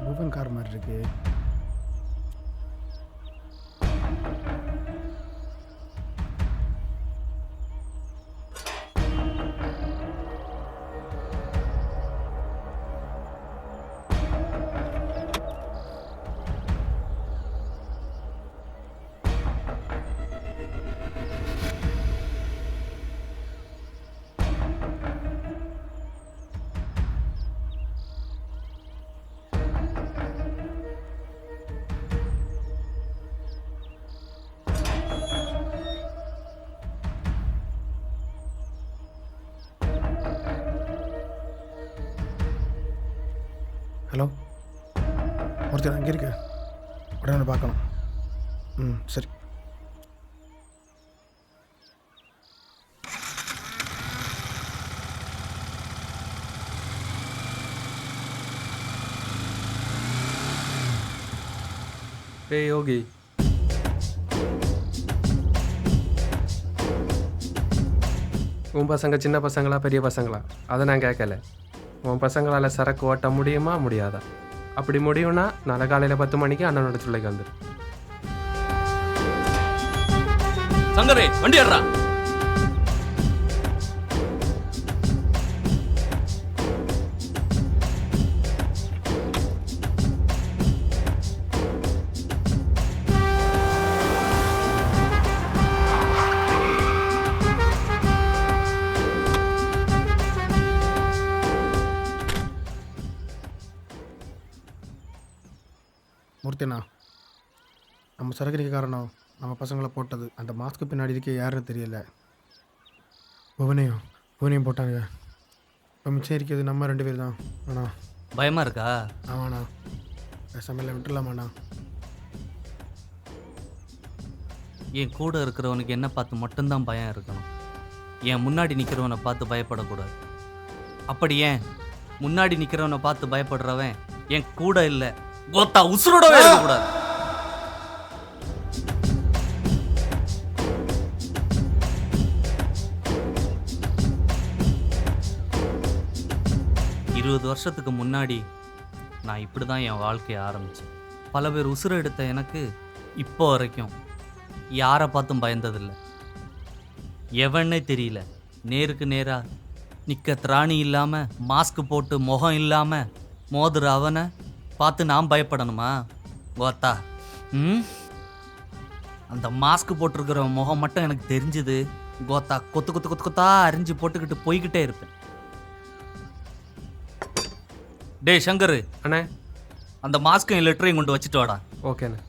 Bhuvan car மாதிரி இருக்கு. Hello, ஒருத்தர் அங்கே இருக்கு, உடனே பார்க்கணும். சரி. ஏய் யோகி, உன் பசங்க சின்ன பசங்களா பெரிய பசங்களா அதை நான் கேட்கல. உன் பசங்களால் சரக்கு ஓட்ட முடியுமா முடியாதா? அப்படி முடியும்னா நாளை காலையில் 10 மணிக்கு அண்ணனோட சொல்லைக்கு வந்துடு. சங்கரே, வண்டி ஏறா. மூர்த்திண்ணா, நம்ம சரக்கு காரணம் நம்ம பசங்களை போட்டது. அந்த மாஸ்க்கு பின்னாடி இருக்க யாருன்னு தெரியல. புவனையும் போட்டாங்க. இப்போ மிச்சம் இருக்கிறது நம்ம 2 பேர் தான். ஆண்ணா பயமா இருக்கா? ஆமாண்ணா, சமையல விட்டுலாமாண்ணா? என் கூட இருக்கிறவனுக்கு என்ன பார்த்து மட்டும்தான் பயம் இருக்கணும். என் முன்னாடி நிற்கிறவனை பார்த்து பயப்படக்கூடாது. அப்படி ஏன் முன்னாடி நிற்கிறவனை பார்த்து பயப்படுறவன் என் கூட இல்லை, கோத்தா உசுரோடவே இருக்கக்கூடாது. இருபது வருஷத்துக்கு முன்னாடி நான் இப்படி தான் என் வாழ்க்கையை ஆரம்பித்தேன். பல பேர் உசுரை எடுத்த எனக்கு இப்போ வரைக்கும் யாரை பார்த்தும் பயந்ததில்லை. எவனே தெரியல, நேருக்கு நேராக நிற்க திராணி இல்லாமல் மாஸ்க் போட்டு முகம் இல்லாமல் மோதுற அவனை பார்த்து நான் பயப்படணுமா? கோத்தா, அந்த மாஸ்க் போட்டிருக்கிற முகம் மட்டும் எனக்கு தெரிஞ்சுது. கோத்தா கொத்து கொத்து கொத்து கொத்தா அரிஞ்சு போட்டுக்கிட்டு போய்கிட்டே இருப்பேன். டே சங்கர் அண்ணே, அந்த மாஸ்கையும் லெட்டரையும் கொண்டு வச்சுட்டு வாடா. ஓகேண்ணே.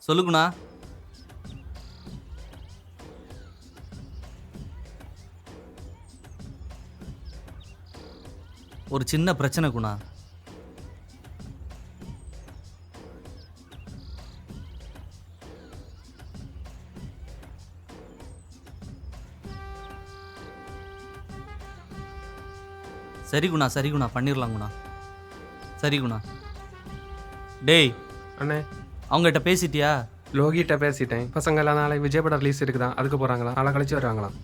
சொல்லுங்கண்ணா. ஒரு சின்ன பிரச்சனை குணா. சரி குணா, சரி குணா, பண்ணிடலாம் குணா. சரி குணா. டேய் அண்ணே, அவங்ககிட்ட பேசிட்டியா? லோகிட்ட பேசிட்டேன். பசங்க எல்லாம் நாளை விஜய் படம் ரிலீஸ் இருக்குதான், அதுக்கு போகிறாங்களா, நாளை கழிச்சு வருவாங்களாம்.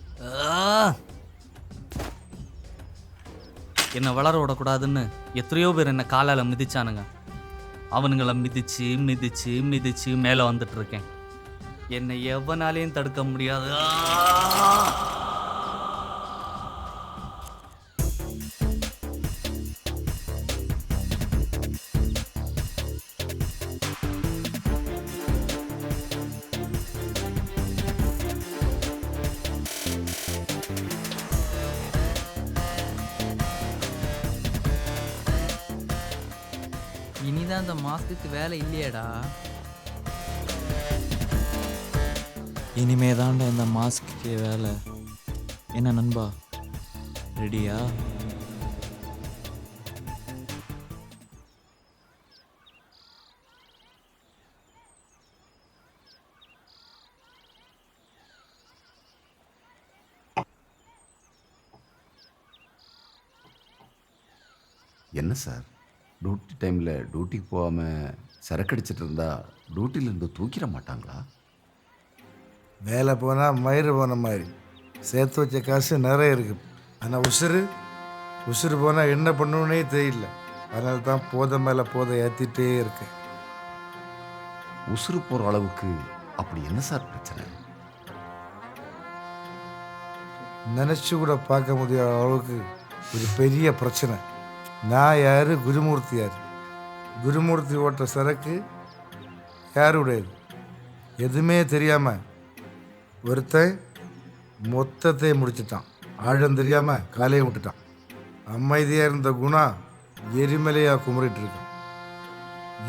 என்னை வளர விடக்கூடாதுன்னு எத்தனையோ பேர் என்னை காலால் மிதிச்சானுங்க. அவனுங்களை மிதிச்சு மிதிச்சு மிதிச்சு மேலே வந்துட்டு இருக்கேன். என்னை எவனாலையும் தடுக்க முடியாது. இனிதான் அந்த மாஸ்க்கு வேலை இல்லையடா. இனிமே தாண்டா இந்த மாஸ்க்கு வேலை. என்ன நண்பா, ரெடியா? என்ன சார், டியூட்டி டைமில் டியூட்டிக்கு போகாமல் சரக்கடிச்சிட்டு இருந்தா டியூட்டிலேருந்து தூக்கிட மாட்டாங்களா? வேலை போனால் மயிறு போன மாதிரி சேர்த்து வச்ச காசு நிறைய இருக்கு. ஆனால் உசுறு போனால் என்ன பண்ணணுன்னே தெரியல. அதனால தான் போதை மேலே போதை ஏற்றிட்டே இருக்கேன். உசுறு போகிற அளவுக்கு அப்படி என்ன சார் பிரச்சனை? நினச்சி கூட பார்க்க முடியாத அளவுக்கு ஒரு பெரிய பிரச்சனை. நான் யார், குருமூர்த்தி யார்? குருமூர்த்தி ஓட்ட சரக்கு யாருடையது? எதுவுமே தெரியாமல் ஒருத்தன் மொத்தத்தையும் முடிச்சிட்டான். ஆழம் தெரியாமல் காலையும் விட்டுட்டான். அமைதியாக இருந்த குணா எரிமலையாக குமுறிட்டு இருக்கான்.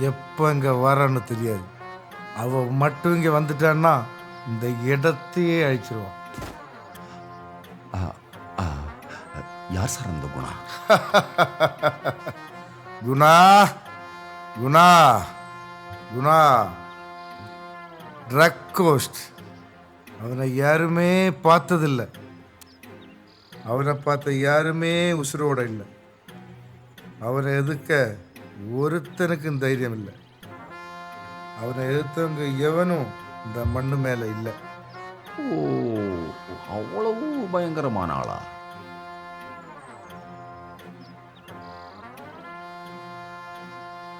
எப்போ இங்கே வரான்னு தெரியாது. அவள் மட்டும் இங்கே வந்துட்டான்னா இந்த இடத்தையே அழிச்சிருவான். ஆ, ஆ, யார் சார் அந்த குணா? Guna Guna Guna truck ghost. அவனை யாருமே பார்த்ததில்லை. அவனை பார்த்த யாருமே உசுரோட இல்லை. அவனை எதிர்க்க ஒருத்தனுக்கும் தைரியம் இல்லை. அவனை எதிர்த்தவங்க எவனும் இந்த மண்ணு மேலே இல்லை. ஓ, அவ்வளவு பயங்கரமான ஆளா?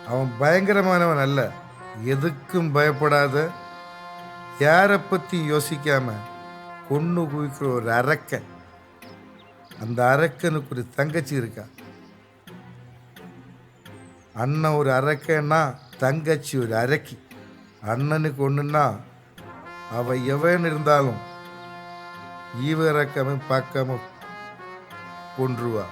அவன் பயங்கரமானவன் அல்ல. எதுக்கும் பயப்படாத, யாரை பற்றி யோசிக்காம கொண்டு குவிக்கிற ஒரு அரக்கன். அந்த அரக்கனுக்கு ஒரு தங்கச்சி இருக்கா. அண்ணன் ஒரு அரக்கன்னா தங்கச்சி ஒரு அரக்கி. அண்ணனுக்கு ஒன்றுன்னா அவ எவன் இருந்தாலும் ஈவரக்கமே பார்க்காம கொன்றுவா.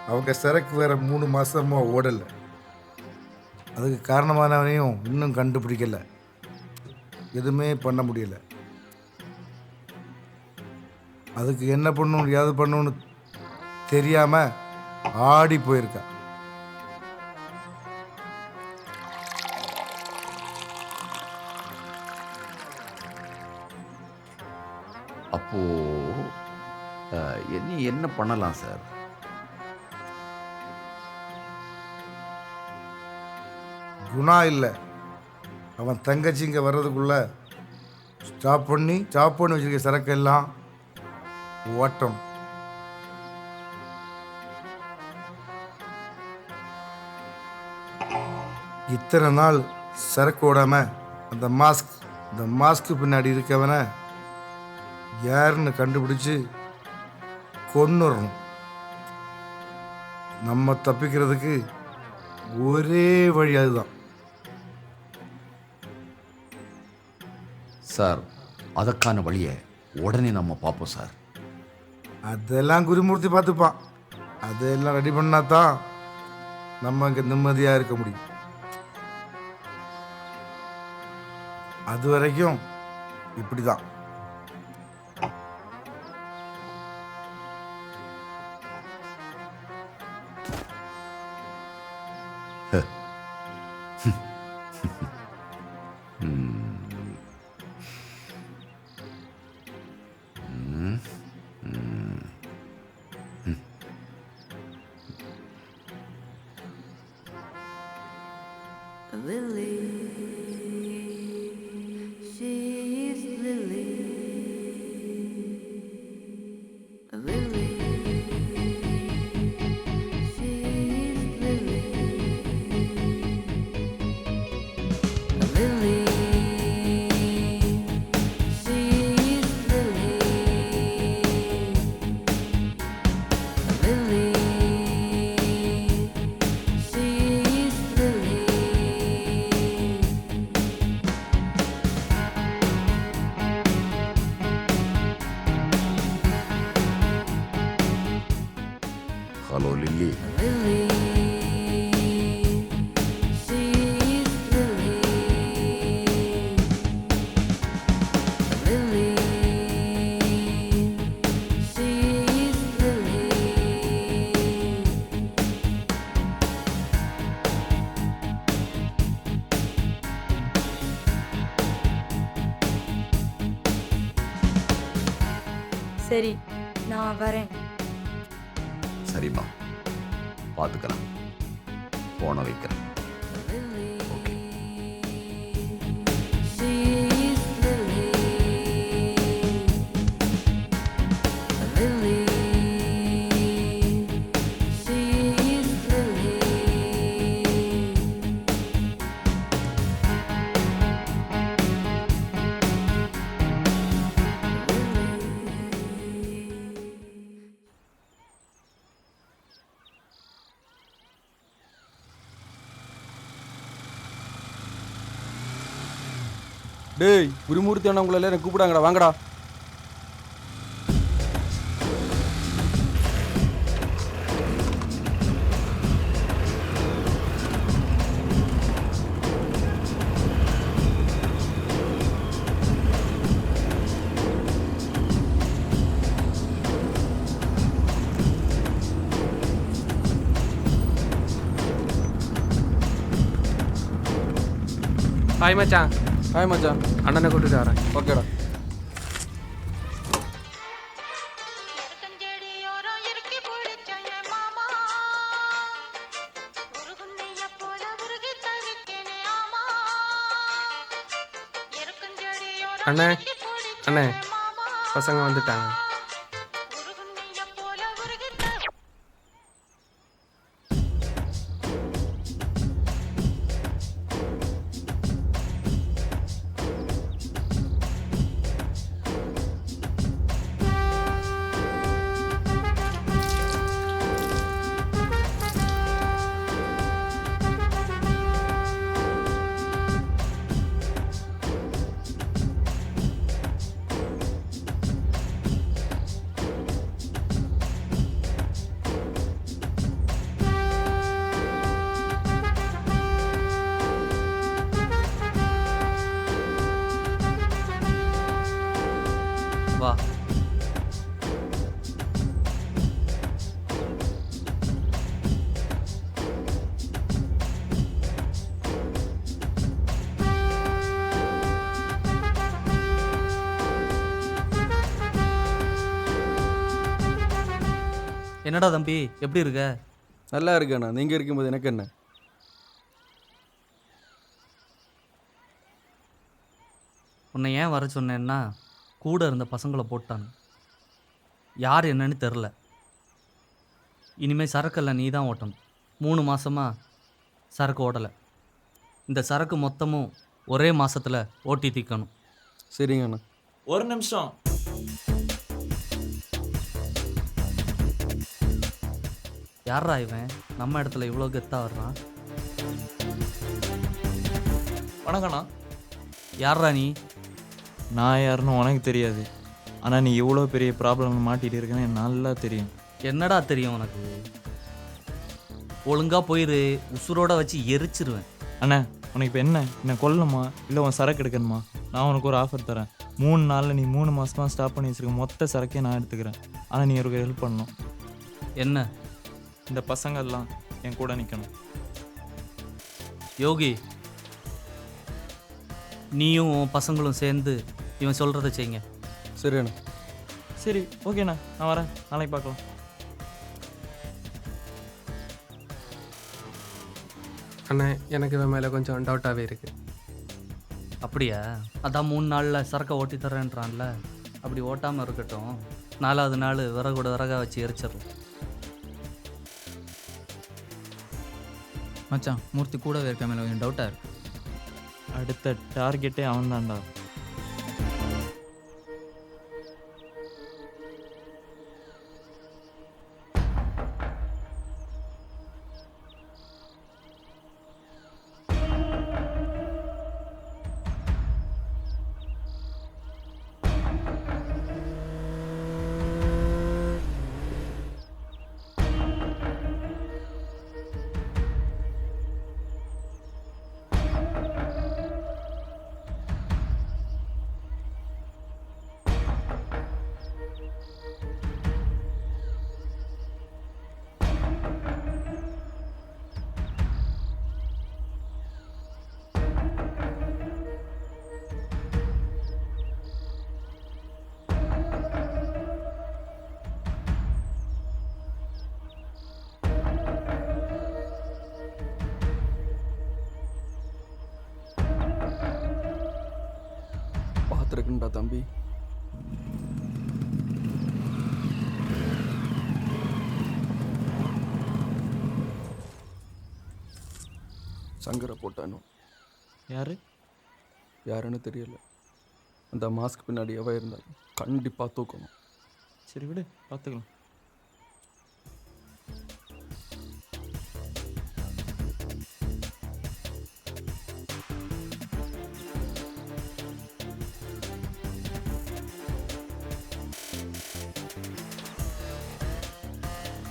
அவங்க சரக்கு வேற 3 மாசமா ஓடலை. அதுக்கு காரணமானவனையும் இன்னும் கண்டுபிடிக்கல. எதுவுமே பண்ண முடியல. அதுக்கு என்ன பண்ணணும் ஏது பண்ணணும்னு தெரியாம ஆடி போயிருக்கா. அப்போ என்ன பண்ணலாம் சார்? குணா இல்லை, அவன் தங்கச்சி இங்கே வர்றதுக்குள்ள ஸ்டாப் பண்ணி வச்சிருக்க சரக்கெல்லாம் ஓட்டம். இத்தனை நாள் சரக்கு ஓடாம அந்த மாஸ்க்கு பின்னாடி இருக்கவனை யாருன்னு கண்டுபிடிச்சு கொன்னுறணும். நம்ம தப்பிக்கிறதுக்கு ஒரே வழி அதுதான். சார், அதற்கான வழியை உடனே நம்ம பார்ப்போம் சார். அதெல்லாம் குருமூர்த்தி பார்த்துப்பான். அதெல்லாம் ரெடி பண்ணா தான் நம்ம இங்கே நிம்மதியாக இருக்க முடியும். அது வரைக்கும் இப்படி தான். சரி நான் வரேன். சரிம்மா, பார்த்துக்கலாம். போன வைக்கிறேன். டேய், குருமூர்த்தி அண்ணா உங்களை எல்லாரும் கூப்பிடாங்கடா, வாங்கடா. ஹாய் மச்சான். ஹாய் மச்சான். அண்ணனை கூட்டிட்டு வரேன். ஓகேடா. அண்ணே அண்ணே, பசங்க வந்துட்டாங்க. வா. என்னடா தம்பி, எப்படி இருக்க? நல்லா இருக்கேண்ணா. நீங்கள் இருக்கும்போது எனக்கு என்ன? உன்னை ஏன் வர சொன்னேன்னா, கூட இருந்த பசங்களை போட்டாங்க. யார் என்னன்னு தெரில. இனிமேல் சரக்கெல்லாம் நீ தான் ஓட்டணும். 3 மாசமா சரக்கு ஓடலை. இந்த சரக்கு மொத்தமும் ஒரே மாசத்துல ஓட்டி தீக்கணும். சரிங்கண்ணா. ஒரு நிமிஷம். யாரா இவன் நம்ம இடத்துல இவ்வளோ கெத்தா வர்றான்? வணக்கண்ணா. யாரா நீ? நான் யாருன்னு உனக்கு தெரியாது, ஆனால் நீ இவ்வளோ பெரிய ப்ராப்ளம் மாட்டிகிட்டு இருக்கேன்னு எனக்கு நல்லா தெரியும். என்னடா தெரியும் உனக்கு? ஒழுங்கா போயிரு, உசுரோட வச்சு எரிச்சிருவேன். அண்ணா, உனக்கு இப்போ என்ன கொல்லணுமா இல்லை உன் சரக்கு எடுக்கணுமா? நான் உனக்கு ஒரு ஆஃபர் தரேன். 3 நாளில் நீ 3 மாதமாக ஸ்டாப் பண்ணி வச்சுருக்க மொத்த சரக்கையே நான் எடுத்துக்கிறேன். ஆனால் நீ ஒரு ஹெல்ப் பண்ணணும். என்ன? இந்த பசங்கள்லாம் என் கூட நிற்கணும். யோகி, நீயும் உன் பசங்களும் சேர்ந்து இவன் சொல்கிறத செய்யுங்க. சரி அண்ணா. சரி, ஓகேண்ணா, நான் வரேன். நாளைக்கு பார்க்கலாம். அண்ணே, எனக்கு இவன் மேலே கொஞ்சம் டவுட்டாகவே இருக்குது. அப்படியா? அதான் 3 நாளில் சரக்கை ஓட்டி தரேன்றான்ல, அப்படி ஓட்டாமல் இருக்கட்டும். 4வது நாள் விறகோட விறகா வச்சு எரிச்சிடலாம். மச்சான், மூர்த்தி கூடவே இருக்க மேலே கொஞ்சம் டவுட்டாக இருக்கு. அடுத்த டார்கெட்டே அவன் தான்டா. வரேன்டா தம்பி. சங்கரை போட்டானோ யாரு? யாருன்னு தெரியல. அந்த மாஸ்க் பின்னாடி எவ இருந்தாலும் கண்டிப்பாக தூக்கணும். சரி விடு, பார்த்துக்கலாம்.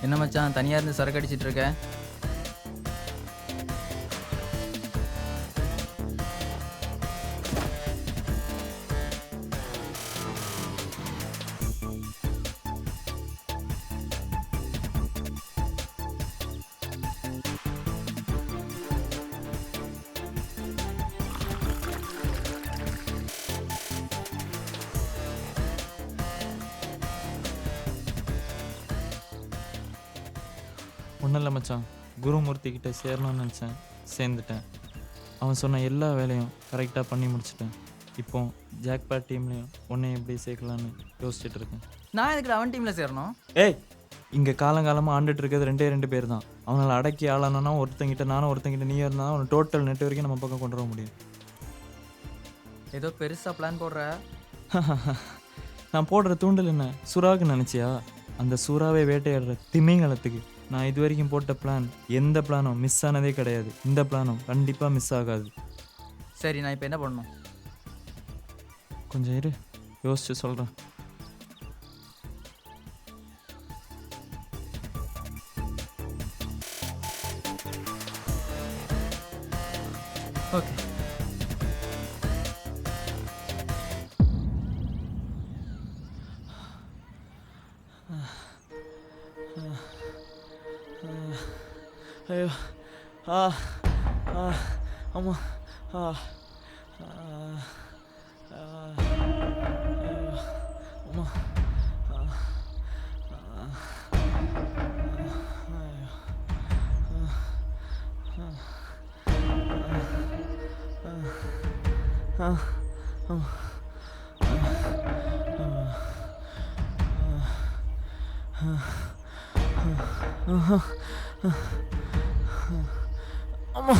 என்ன மச்சான் தனியாக இருந்து சரக்கு அடிச்சிட்டு இருக்க? ஒன்றும் இல்லை மச்சான், குருமூர்த்தி கிட்ட சேரணும்னு நினச்சேன், சேர்ந்துட்டேன். அவன் சொன்ன எல்லா வேலையும் கரெக்டாக பண்ணி முடிச்சிட்டேன். இப்போ ஜாக்பாட் டீம்லேயும் உன்னை எப்படி சேர்க்கலான்னு யோசிச்சுட்டு இருக்கேன். நான் எதுக்கு அவன் டீமில் சேரணும்? ஏய், இங்கே காலங்காலமாக ஆண்டுட்டு இருக்கிறது 2 பேர் தான். அவனால் அடக்கி ஆளானா ஒருத்தங்கிட்ட நானும் ஒருத்தங்கிட்ட நீ இருந்தால் அவனை டோட்டல் நெட் வரைக்கும் நம்ம பக்கம் கொண்டு வர முடியும். ஏதோ பெருசாக பிளான் போடுற. நான் போடுற தூண்டல் என்ன சுறாவுக்கு நினச்சியா? அந்த சுறாவை வேட்டையாடுற திமிங்கலத்துக்கு. நான் இது வரைக்கும் போட்ட பிளான் எந்த பிளானும் மிஸ் ஆனதே கிடையாது. இந்த பிளானும் கண்டிப்பாக மிஸ் ஆகாது. சரி, நான் இப்போ என்ன பண்ணணும்? கொஞ்சம் இரு, யோசிச்சு சொல்கிறேன். ஓகே. ஐயோ, அம்மா, அம்மா, அம்மா.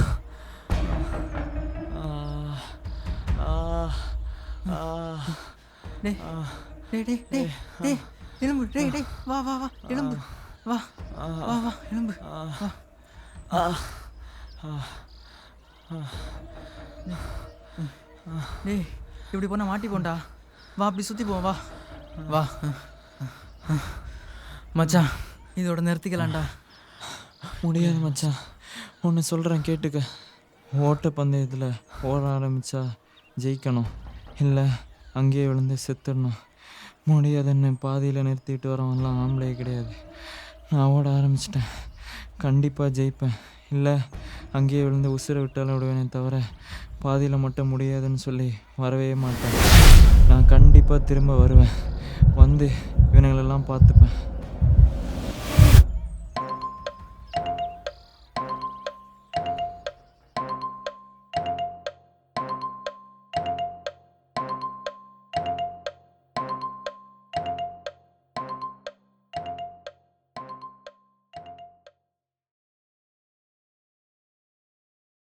டேய் டேய் டேய் டேய் டேய் எலும்பு. டேய் டேய் வா வா வா எலும்பு. வா வா வா எலும்பு. டேய் இப்படி போனால் மாட்டி போண்டா. வா அப்படி சுற்றி போ. வா வா மச்சான், இதோட நிறுத்திக்கலாம்டா. முடியாது மச்சான், ஒன்று சொல்கிறேன் கேட்டுக்க. ஓட்டப்பந்தயத்தில் ஓட ஆரம்பித்தா ஜெயிக்கணும், இல்லை அங்கேயே விழுந்து செத்துடணும். முடியாதுன்னு பாதியில் நிறுத்திட்டு வரவன்லாம் ஆம்பளையே கிடையாது. நான் ஓட ஆரம்பிச்சிட்டேன், கண்டிப்பாக ஜெயிப்பேன். இல்லை அங்கேயே விழுந்து உசுரை விட்டாலும் விடுவேனே தவிர பாதியில் மட்டும் முடியாதுன்னு சொல்லி வரவே மாட்டேன். நான் கண்டிப்பாக திரும்ப வருவேன், வந்து இவனுங்களெல்லாம் பார்த்துப்பேன்.